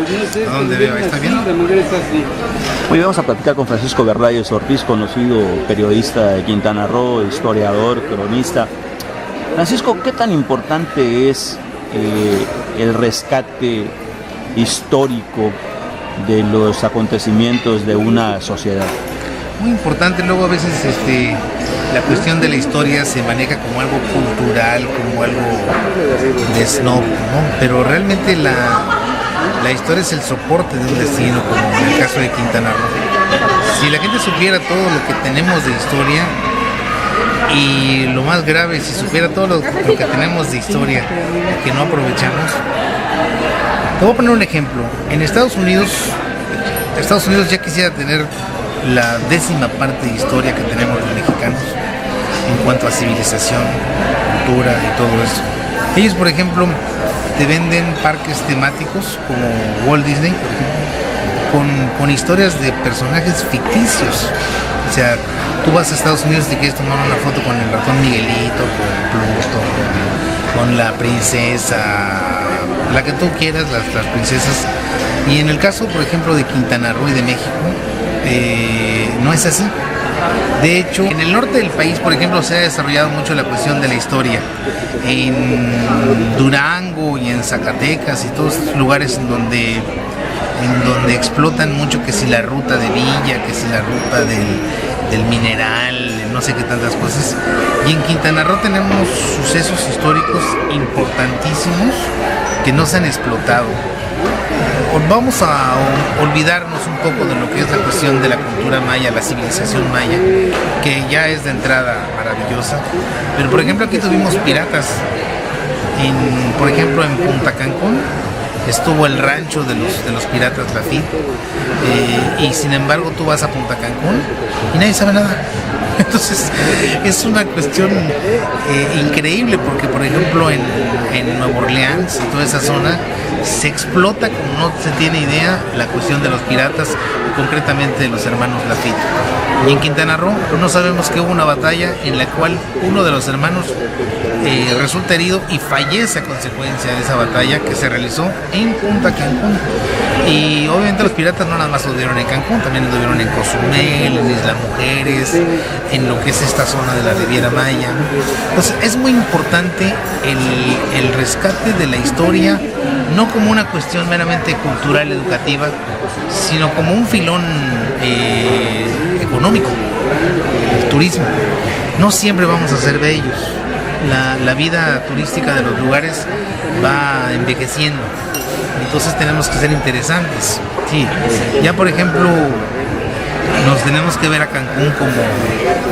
¿A dónde veo? ¿Está bien? Hoy vamos a platicar con Francisco Verrayes Ortiz, conocido periodista de Quintana Roo, historiador, cronista. Francisco, ¿qué tan importante es el rescate histórico de los acontecimientos de una sociedad? Muy importante. Luego a veces la cuestión de la historia se maneja como algo cultural, como algo de snob, ¿no? Pero realmente la historia es el soporte de un destino, como en el caso de Quintana Roo. Si la gente supiera todo lo que tenemos de historia, y lo más grave, si supiera todo lo que tenemos de historia que no aprovechamos. Te voy a poner un ejemplo. En Estados Unidos ya quisiera tener la 10ª parte de historia que tenemos los mexicanos en cuanto a civilización, cultura y todo eso. Ellos, por ejemplo, te venden parques temáticos como Walt Disney, por ejemplo, con historias de personajes ficticios. O sea, tú vas a Estados Unidos y te quieres tomar una foto con el ratón Miguelito, con Pluto, con la princesa, la que tú quieras, las princesas. Y en el caso, por ejemplo, de Quintana Roo y de México, no es así. De hecho, en el norte del país, por ejemplo, se ha desarrollado mucho la cuestión de la historia. En Durango y en Zacatecas y todos estos lugares en donde explotan mucho, que si la ruta de Villa, que si la ruta del mineral, no sé qué tantas cosas. Y en Quintana Roo tenemos sucesos históricos importantísimos que no se han explotado. Vamos a olvidarnos un poco de lo que es la cuestión de la cultura maya, la civilización maya, que ya es de entrada maravillosa. Pero por ejemplo aquí tuvimos piratas, por ejemplo en Punta Cancún estuvo el rancho de los piratas Lafitte, y sin embargo tú vas a Punta Cancún y nadie sabe nada. Entonces es una cuestión increíble, porque por ejemplo en Nueva Orleans y toda esa zona se explota como no se tiene idea la cuestión de los piratas, concretamente de los hermanos Lafitte. Y en Quintana Roo no sabemos que hubo una batalla en la cual uno de los hermanos resulta herido y fallece a consecuencia de esa batalla que se realizó en Punta Cancún. Y obviamente los piratas no nada más lo dieron en Cancún, también lo dieron en Cozumel, en Isla Mujeres, en lo que es esta zona de la Riviera Maya. Entonces es muy importante el rescate de la historia, no como una cuestión meramente cultural, educativa, sino como un filón económico, el turismo. No siempre vamos a ser bellos. La vida turística de los lugares va envejeciendo, entonces tenemos que ser interesantes. Sí, ya por ejemplo nos tenemos que ver a Cancún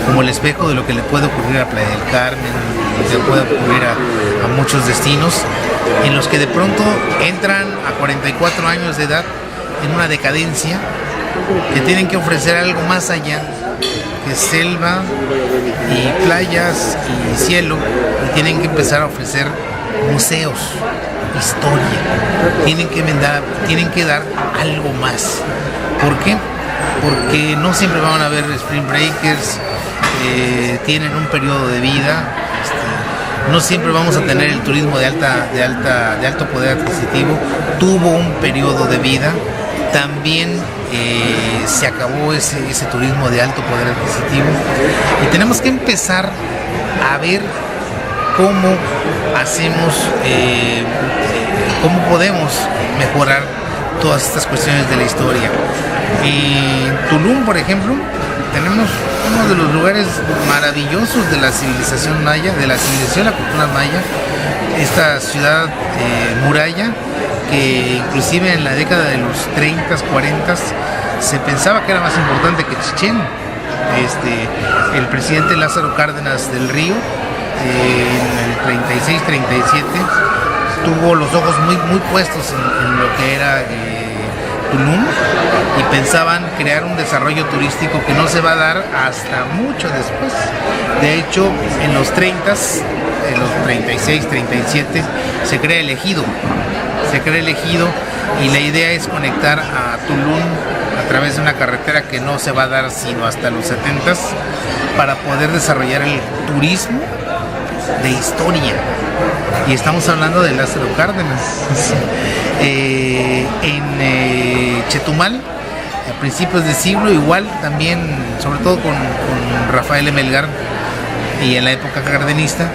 como el espejo de lo que le puede ocurrir a Playa del Carmen, lo que le puede ocurrir a muchos destinos en los que de pronto entran a 44 años de edad en una decadencia, que tienen que ofrecer algo más allá que selva y playas y cielo, y tienen que empezar a ofrecer museos, historia, tienen que dar algo más. ¿Por qué? Porque no siempre van a haber Spring Breakers, tienen un periodo de vida, no siempre vamos a tener el turismo de alto poder adquisitivo, tuvo un periodo de vida. También se acabó ese turismo de alto poder adquisitivo, y tenemos que empezar a ver cómo hacemos, cómo podemos mejorar todas estas cuestiones de la historia. En Tulum, por ejemplo, tenemos uno de los lugares maravillosos de la civilización maya, de la cultura maya, esta ciudad muralla, que inclusive en la década de los 30s, 40s se pensaba que era más importante que Chichén. El presidente Lázaro Cárdenas del Río, en el 36-37, tuvo los ojos muy puestos en lo que era Tulum, y pensaban crear un desarrollo turístico que no se va a dar hasta mucho después. De hecho, en los 30s, en los 36, 37, se crea el ejido, y la idea es conectar a Tulum a través de una carretera que no se va a dar sino hasta los 70s, para poder desarrollar el turismo de historia. y estamos hablando de Lázaro Cárdenas. En Chetumal, a principios de siglo, igual también, sobre todo con Rafael M. Melgar y en la época cardenista,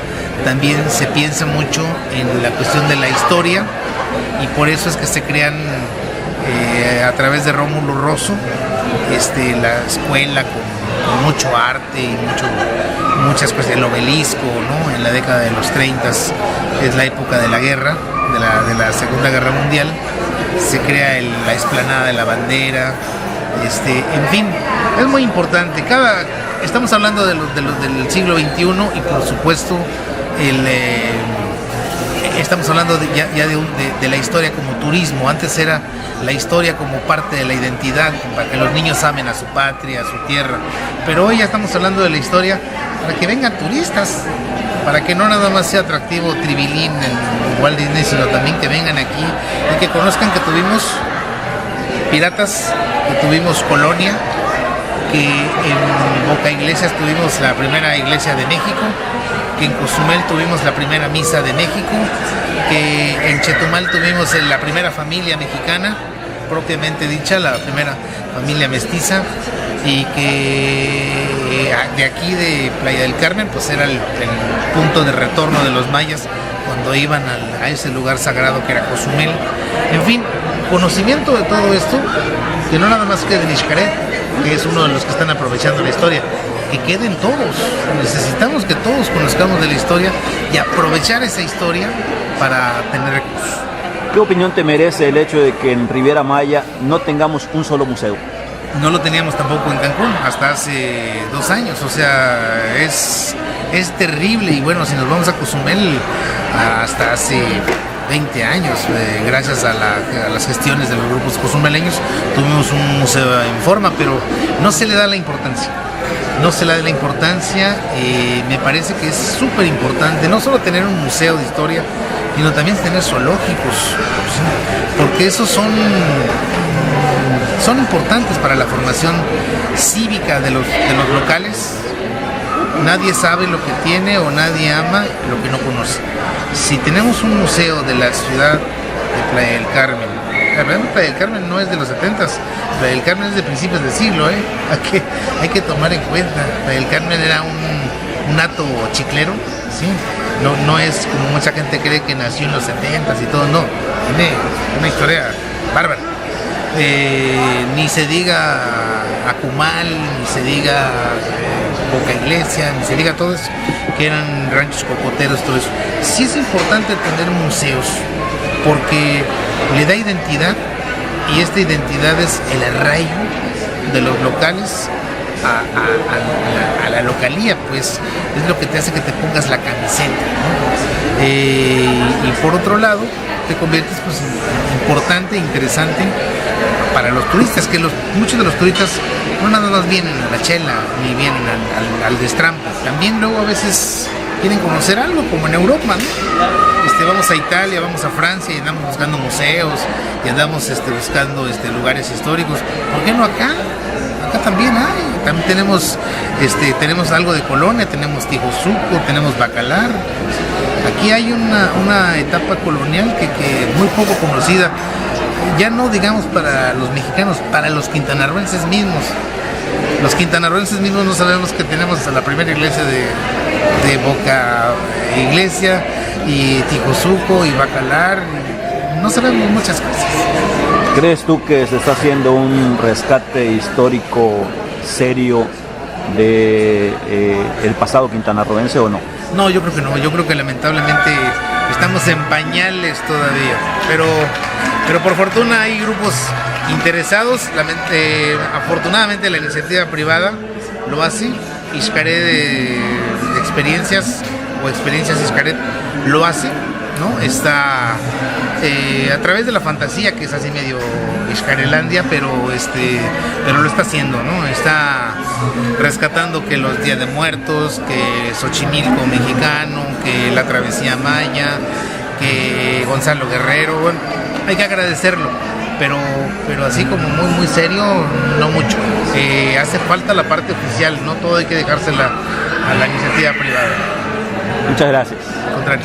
también se piensa mucho en la cuestión de la historia, y por eso es que se crean a través de Rómulo Rosso la escuela con mucho arte y muchas cosas, el obelisco, ¿no? En la década de los 30 es la época de la guerra, de la Segunda Guerra Mundial, se crea la explanada de la bandera, en fin, es muy importante. Estamos hablando del siglo XXI, y por supuesto estamos hablando de la historia como turismo. Antes era la historia como parte de la identidad, para que los niños amen a su patria, a su tierra, pero hoy ya estamos hablando de la historia para que vengan turistas, para que no nada más sea atractivo Tribilín en Walt Disney, sino también que vengan aquí y que conozcan que tuvimos piratas, que tuvimos colonia, que en Boca Iglesias tuvimos la primera iglesia de México, que en Cozumel tuvimos la primera misa de México, que en Chetumal tuvimos la primera familia mexicana, propiamente dicha, la primera familia mestiza, y que de aquí de Playa del Carmen pues era el punto de retorno de los mayas cuando iban a ese lugar sagrado que era Cozumel. En fin, conocimiento de todo esto, que no nada más quede en Xcaret, que es uno de los que están aprovechando la historia, que queden todos. Necesitamos que todos conozcamos de la historia y aprovechar esa historia para tener recursos. ¿Qué opinión te merece el hecho de que en Riviera Maya no tengamos un solo museo? No lo teníamos tampoco en Cancún hasta hace 2 años, o sea, es terrible. Y bueno, si nos vamos a Cozumel, hasta hace 20 años, gracias a las gestiones de los grupos cozumeleños, tuvimos un museo en forma, pero no se le da la importancia. No se le da la importancia. Me parece que es súper importante no solo tener un museo de historia, sino también tener zoológicos, porque esos son importantes para la formación cívica de los locales. Nadie sabe lo que tiene o nadie ama lo que no conoce. Si tenemos un museo de la ciudad de Playa del Carmen, la verdad Playa del Carmen no es de los 70s, Playa del Carmen es de principios del siglo, hay que tomar en cuenta. Playa del Carmen era un hato chiclero, ¿sí? No es como mucha gente cree que nació en los 70s y todo, no, tiene una historia bárbara. Ni se diga Acumal, ni se diga Boca Iglesia, ni se diga todo eso, que eran ranchos cocoteros, todo eso. Sí es importante tener museos, porque le da identidad, y esta identidad es el arraigo de los locales a la localía, pues es lo que te hace que te pongas la camiseta, ¿no? Y por otro lado, te conviertes pues importante, interesante para los turistas, que muchos de los turistas no nada más vienen a la chela ni vienen al destrampo, también luego a veces quieren conocer algo, como en Europa, ¿no? Vamos a Italia, vamos a Francia y andamos buscando museos y andamos buscando lugares históricos. ¿Por qué no acá? Acá también hay, también tenemos algo de Colonia, tenemos Tijosuco, tenemos Bacalar. Aquí hay una etapa colonial que muy poco conocida, ya no digamos para los mexicanos, para los quintanarroenses mismos. Los quintanarroenses mismos no sabemos que tenemos la primera iglesia de Boca Iglesia y Tijosuco y Bacalar, no sabemos muchas cosas. ¿Crees tú que se está haciendo un rescate histórico serio de el pasado quintanarroense o no? No, yo creo que no, yo creo que lamentablemente estamos en pañales todavía, pero por fortuna hay grupos interesados. Afortunadamente la iniciativa privada lo hace, Xcaret de experiencias o experiencias Xcaret lo hace, ¿no? Está a través de la fantasía, que es así medio Xcarelandia, pero lo está haciendo, ¿no? Está rescatando que los Días de Muertos, que Xochimilco mexicano, que la travesía maya, que Gonzalo Guerrero. Bueno, hay que agradecerlo, pero así como muy muy serio, no mucho. Hace falta la parte oficial, no todo hay que dejársela a la iniciativa privada. Muchas gracias. Al contrario.